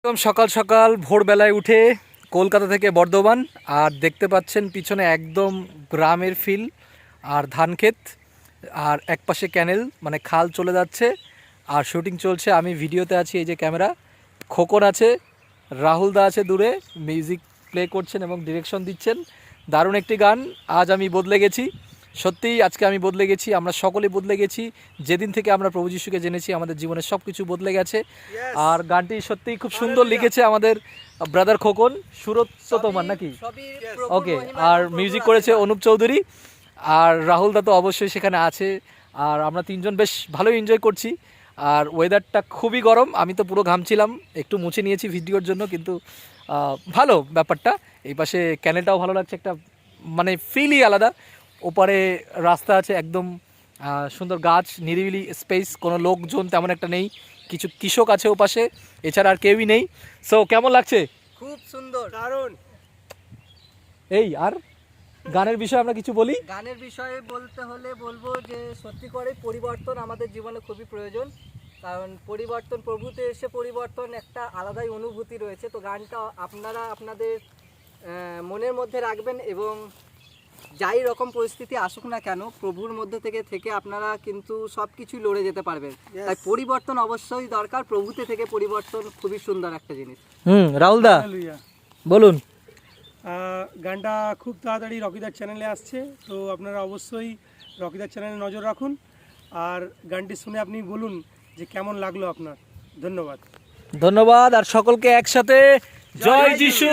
একদম সকাল সকাল ভোরবেলায় উঠে কলকাতা থেকে বর্ধমান, আর দেখতে পাচ্ছেন পিছনে একদম গ্রামের ফিল আর ধান ক্ষেত, আর একপাশে ক্যানেল মানে খাল চলে যাচ্ছে, আর শুটিং চলছে। আমি ভিডিওতে আছি, এই যে ক্যামেরা, খোকন আছে, রাহুল দা আছে দূরে, মিউজিক প্লে করছেন এবং ডিরেকশন দিচ্ছেন। দারুণ একটি গান। আজ আমি বদলে গেছি, সত্যিই আজকে আমি বদলে গেছি, আমরা সকলে বদলে গেছি। যেদিন থেকে আমরা প্রভু যিশুকে জেনেছি আমাদের জীবনের সব কিছু বদলে গেছে। আর গানটি সত্যিই খুব সুন্দর লিখেছে আমাদের ব্রাদার খোকন, সুরত তোমার নাকি, ওকে। আর মিউজিক করেছে অনুপ চৌধুরী, আর রাহুল দা তো অবশ্যই সেখানে আছে। আর আমরা তিনজন বেশ ভালোই এনজয় করছি। আর ওয়েদারটা খুবই গরম, আমি তো পুরো ঘামছিলাম, একটু মুছে নিয়েছি ভিডিওর জন্য, কিন্তু ভালো ব্যাপারটা। এই পাশে ক্যানেলটাও ভালো লাগছে, একটা মানে ফিলই আলাদা। ওপারে রাস্তা আছে, একদম সুন্দর গাছ, নিরিবিলি স্পেস, কোনো লোকজন তেমন একটা নেই, কিছু কৃষক আছে ওপাশে, এছাড়া আর কেউই নেই। সো কেমন লাগছে? খুব সুন্দর, দারুণ। এই আর গানের বিষয়ে আমরা কিছু বলি। গানের বিষয়ে বলতে হলে বলবো যে সত্যি করে পরিবর্তন আমাদের জীবনে খুবই প্রয়োজন, কারণ পরিবর্তন, প্রভুতে এসে পরিবর্তন একটা আলাদাই অনুভূতি রয়েছে। তো গানটা আপনারা আপনাদের মনের মধ্যে রাখবেন, এবং যাই রকম পরিস্থিতি আসুক না কেন, প্রভুর মধ্যে থেকে আপনারা কিন্তু সব কিছুই লড়ে যেতে পারবেন। তাই পরিবর্তন অবশ্যই দরকার, প্রভুতে থেকে পরিবর্তন খুবই সুন্দর একটা জিনিস। রাহুল দা বলুন। গানটা খুব তাড়াতাড়ি রকিদার চ্যানেলে আসছে, তো আপনারা অবশ্যই রকিদার চ্যানেলে নজর রাখুন, আর গানটি শুনে আপনি বলুন যে কেমন লাগলো আপনার। ধন্যবাদ। ধন্যবাদ, আর সকলকে একসাথে জয় যিশু।